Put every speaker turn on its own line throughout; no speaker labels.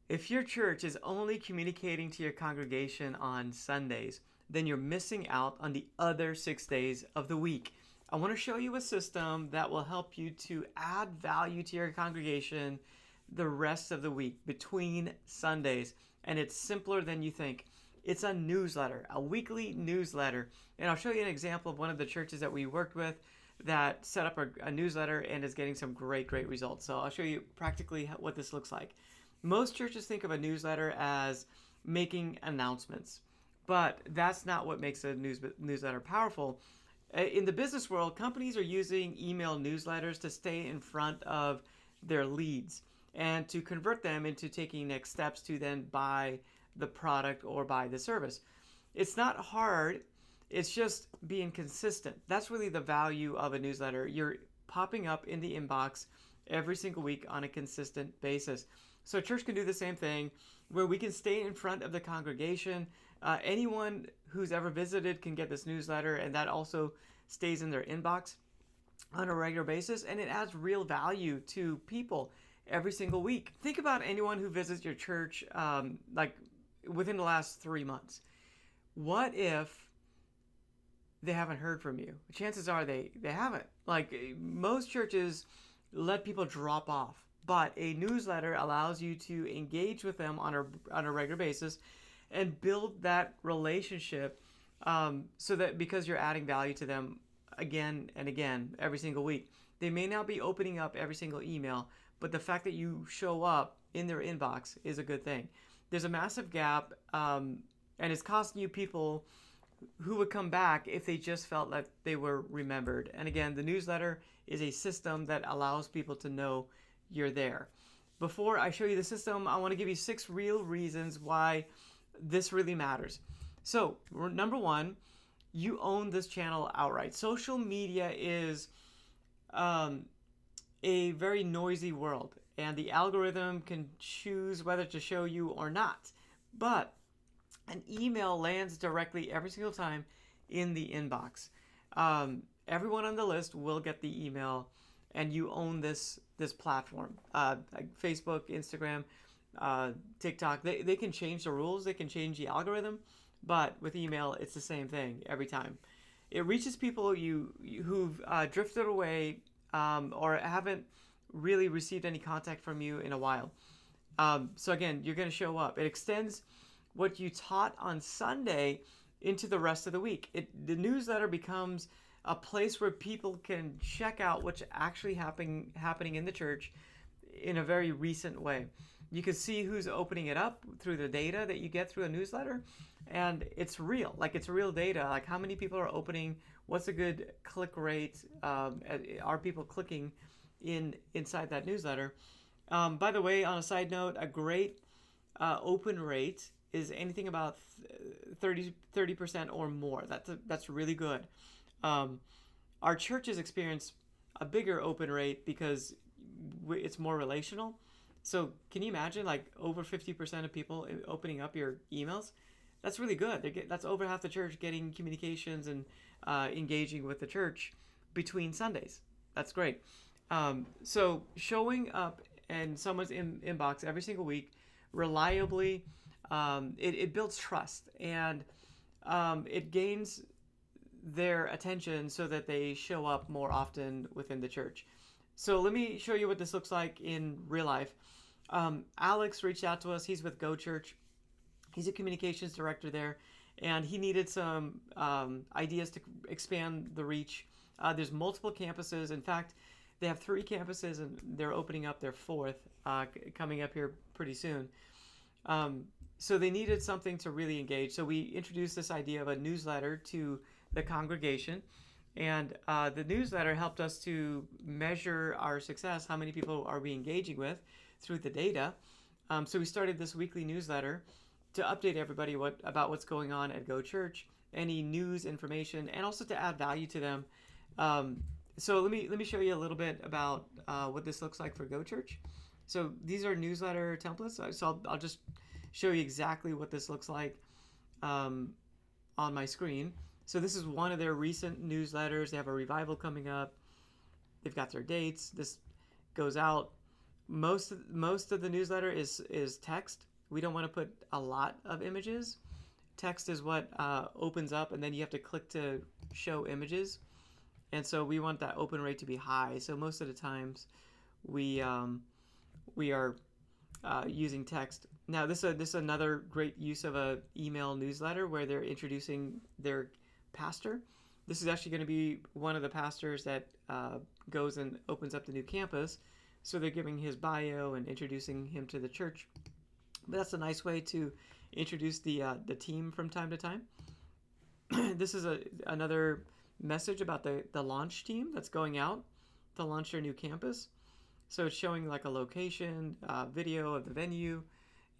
If your church is only communicating to your congregation on Sundays, then you're missing out on the other 6 days of the week. I want to show you a system that will help you to add value to your congregation the rest of the week between Sundays. And it's simpler than you think. It's a newsletter, a weekly newsletter. And I'll show you an example of one of the churches that we worked with that set up a newsletter and is getting some great results. So I'll show you practically what this looks like. Most churches think of a newsletter as making announcements, but that's not what makes a newsletter powerful. In the business world, companies are using email newsletters to stay in front of their leads and to convert them into taking next steps to then buy the product or buy the service. It's not hard, it's just being consistent. That's really the value of a newsletter. You're popping up in the inbox every single week on a consistent basis. So church can do the same thing where we can stay in front of the congregation. Anyone who's ever visited can get this newsletter, and that also stays in their inbox on a regular basis, and it adds real value to people every single week. Think about anyone who visits your church like within the last 3 months. What if they haven't heard from you? Chances are they haven't. Like most churches let people drop off, but a newsletter allows you to engage with them on a regular basis and build that relationship, so that because you're adding value to them again and again every single week. They may not be opening up every single email, but the fact that you show up in their inbox is a good thing. There's a massive gap, and it's costing you people who would come back if they just felt that they were remembered. And again, the newsletter is a system that allows people to know you're there. Before I show you the system, I want to give you 6 real reasons why this really matters. So, number 1, you own this channel outright. Social media is a very noisy world, and the algorithm can choose whether to show you or not. But an email lands directly every single time in the inbox. Everyone on the list will get the email, and you own this platform. Like Facebook, Instagram, TikTok, they can change the rules, they can change the algorithm, but with email, it's the same thing every time. It reaches people who've drifted away, or haven't really received any contact from you in a while. So again, you're going to show up. It extends what you taught on Sunday into the rest of the week. The newsletter becomes a place where people can check out what's actually happening in the church in a very recent way. You can see who's opening it up through the data that you get through a newsletter, and it's real. Like it's real data. Like how many people are opening? What's a good click rate? Are people clicking inside that newsletter? By the way, on a side note, a great open rate is anything about 30% or more. That's really good. Our churches experience a bigger open rate because it's more relational. So can you imagine like over 50% of people opening up your emails? That's really good. That's over half the church getting communications and engaging with the church between Sundays. That's great. So showing up in someone's inbox every single week reliably, it builds trust, and it gains their attention so that they show up more often within the church. So let me show you what this looks like in real life. Alex reached out to us. He's with Go Church. He's a communications director there, and he needed some ideas to expand the reach. There's multiple campuses. In fact, they have 3 campuses, and they're opening up their 4th coming up here pretty soon. So they needed something to really engage. So we introduced this idea of a newsletter to the congregation, and the newsletter helped us to measure our success. How many people are we engaging with through the data? So we started this weekly newsletter to update everybody about what's going on at Go Church, any news, information, and also to add value to them. So let me show you a little bit about what this looks like for Go Church. So these are newsletter templates. So I'll just show you exactly what this looks like on my screen. So this is one of their recent newsletters. They have a revival coming up. They've got their dates. This goes out most of the newsletter is text. We don't want to put a lot of images. Text is what opens up, and then you have to click to show images. And so we want that open rate to be high. So most of the times we are using text. Now this is another great use of a email newsletter where they're introducing their pastor. This is actually going to be one of the pastors that goes and opens up the new campus. So they're giving his bio and introducing him to the church. But that's a nice way to introduce the team from time to time. This is another message about the launch team that's going out to launch their new campus. So it's showing like a location, video of the venue,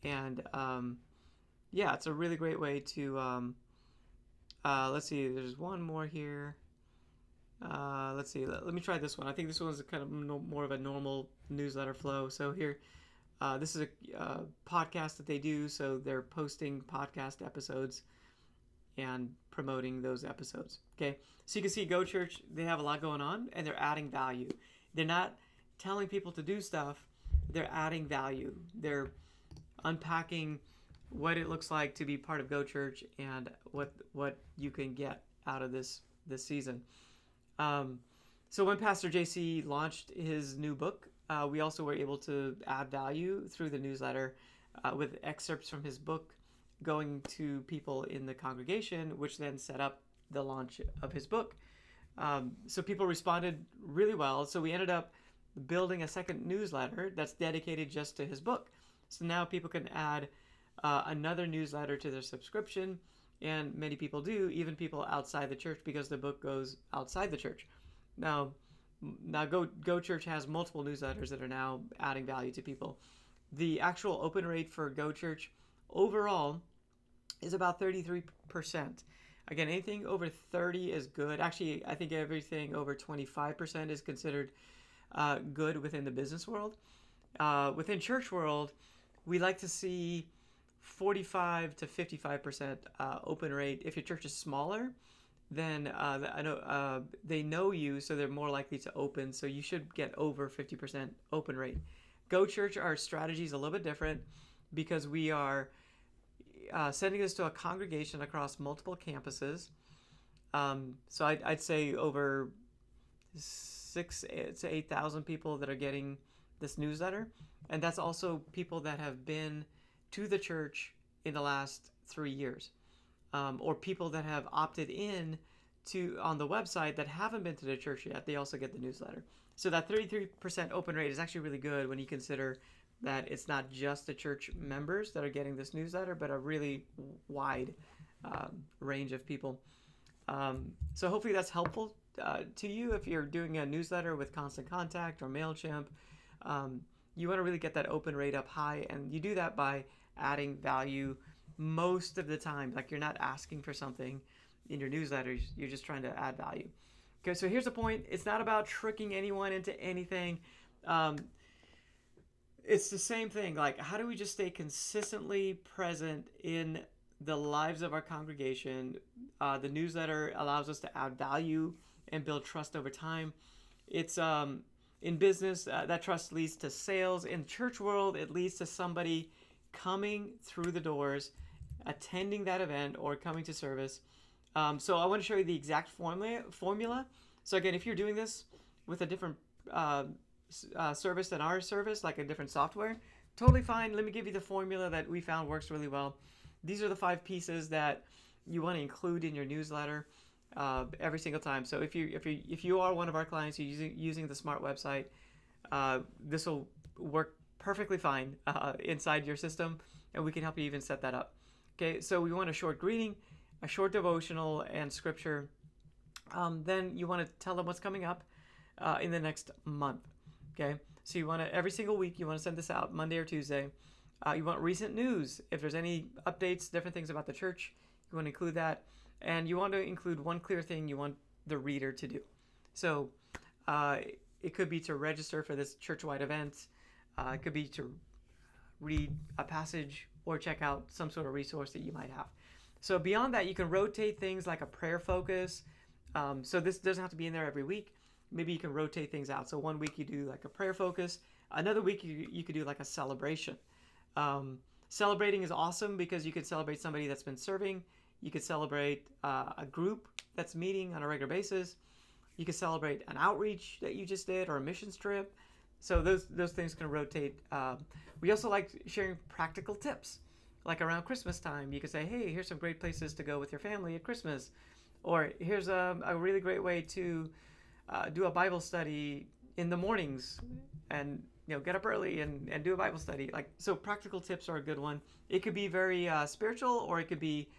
and yeah, it's a really great way to. Let's see, there's one more here. Let's see, let me try this one. I think this one's kind of more of a normal newsletter flow. So here, this is a podcast that they do. So they're posting podcast episodes and promoting those episodes. Okay, so you can see Go Church, they have a lot going on, and they're adding value. They're not telling people to do stuff, they're adding value. They're unpacking what it looks like to be part of Go Church and what you can get out of this season. So when Pastor JC launched his new book, we also were able to add value through the newsletter with excerpts from his book going to people in the congregation, which then set up the launch of his book. So people responded really well. So we ended up building a second newsletter that's dedicated just to his book. So now people can add another newsletter to their subscription, and many people do, even people outside the church, because the book goes outside the church. Now Go Church has multiple newsletters that are now adding value to people. The actual open rate for Go Church overall is about 33%. Again, anything over 30 is good. Actually, I think everything over 25% is considered good within the business world. Within church world, we like to see 45 to 55% open rate. If your church is smaller, then I know they know you, so they're more likely to open. So you should get over 50% open rate. Go Church, our strategy is a little bit different because we are sending this to a congregation across multiple campuses. So I'd say over 6,000 to 8,000 people that are getting this newsletter, and that's also people that have been to the church in the last 3 years, or people that have opted in to on the website that haven't been to the church yet. They also get the newsletter. So that 33% open rate is actually really good when you consider that it's not just the church members that are getting this newsletter, but a really wide range of people. So hopefully that's helpful to you if you're doing a newsletter with Constant Contact or MailChimp. You want to really get that open rate up high, and you do that by adding value most of the time. Like, you're not asking for something in your newsletters, you're just trying to add value. Okay, so here's the point. It's not about tricking anyone into anything. It's the same thing. Like, how do we just stay consistently present in the lives of our congregation? The newsletter allows us to add value and build trust over time. It's in business, that trust leads to sales. In church world, it leads to somebody coming through the doors, attending that event, or coming to service. So I want to show you the exact formula. So again, if you're doing this with a different service than our service, like a different software, totally fine. Let me give you the formula that we found works really well. These are the 5 pieces that you want to include in your newsletter every single time. So if you are one of our clients, you're using the Smart website, this will work perfectly fine inside your system, and we can help you even set that up. Okay, so we want a short greeting, a short devotional, and scripture. Then you want to tell them what's coming up in the next month. Okay, so you want to, every single week, you want to send this out Monday or Tuesday. You want recent news. If there's any updates, different things about the church, you want to include that. And you want to include one clear thing you want the reader to do. So it could be to register for this church-wide event. It could be to read a passage or check out some sort of resource that you might have. So beyond that, you can rotate things like a prayer focus. So this doesn't have to be in there every week. Maybe you can rotate things out. So one week you do like a prayer focus. Another week you could do like a celebration. Celebrating is awesome because you could celebrate somebody that's been serving. You could celebrate a group that's meeting on a regular basis. You could celebrate an outreach that you just did or a missions trip. So those things can rotate. We also like sharing practical tips. Like around Christmas time, you could say, hey, here's some great places to go with your family at Christmas. Or here's a really great way to do a Bible study in the mornings and get up early and do a Bible study. Like, so practical tips are a good one. It could be very spiritual, or it could be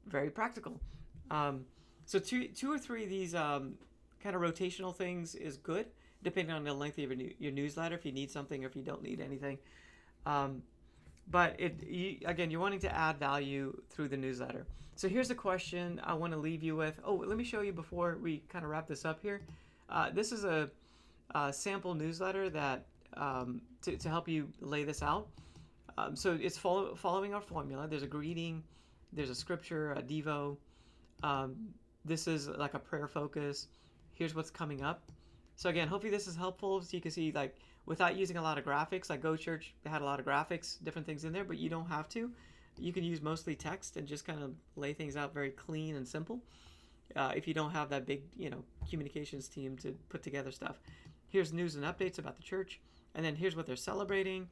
very practical. So two or three of these kind of rotational things is good, depending on the length of your newsletter, if you need something or if you don't need anything. But again, you're wanting to add value through the newsletter. So here's a question I want to leave you with. Oh, let me show you before we kind of wrap this up here. This is a sample newsletter that to help you lay this out. So it's following our formula. There's a greeting, there's a scripture, a devo. This is like a prayer focus. Here's what's coming up. So again, hopefully this is helpful, so you can see, like, without using a lot of graphics. Like Go Church had a lot of graphics, different things in there, but you don't have to. You can use mostly text and just kind of lay things out very clean and simple. If you don't have that big, communications team to put together stuff. Here's news and updates about the church, and then here's what they're celebrating.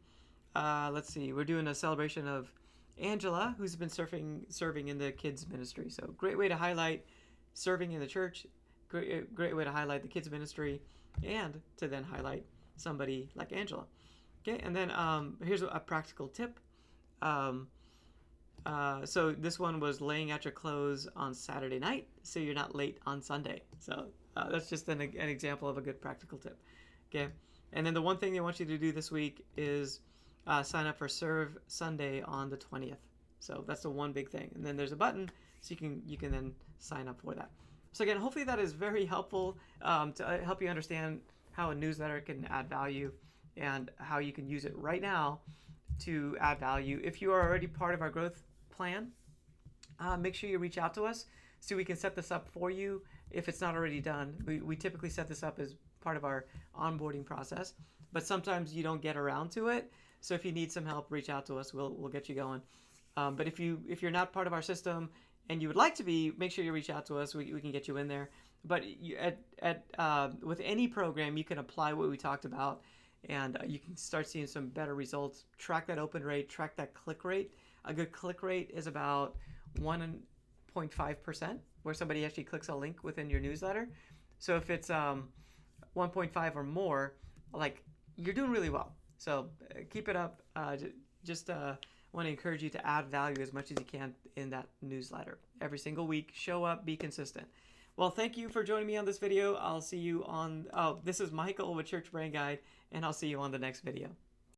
Let's see, we're doing a celebration of Angela, who's been serving in the kids ministry. So great way to highlight serving in the church. Great way to highlight the kids ministry, and to then highlight somebody like Angela. Okay, and then here's a practical tip. So this one was laying out your clothes on Saturday night so you're not late on Sunday. So that's just an example of a good practical tip. Okay, and then the one thing they want you to do this week is sign up for Serve Sunday on the 20th. So that's the one big thing. And then there's a button so you can then sign up for that. So again, hopefully that is very helpful to help you understand how a newsletter can add value and how you can use it right now to add value. If you are already part of our growth plan, make sure you reach out to us so we can set this up for you if it's not already done. We typically set this up as part of our onboarding process, but sometimes you don't get around to it. So if you need some help, reach out to us. We'll get you going. But if you're not part of our system and you would like to be, make sure you reach out to us. We can get you in there. But with any program, you can apply what we talked about, and you can start seeing some better results. Track that open rate, track that click rate. A good click rate is about 1.5%, where somebody actually clicks a link within your newsletter. So if it's 1.5 or more, like, you're doing really well. So keep it up. Just want to encourage you to add value as much as you can in that newsletter every single week. Show up, be consistent. Well, thank you for joining me on this video. I'll see you on, this is Michael with Church Brain Guide, and I'll see you on the next video.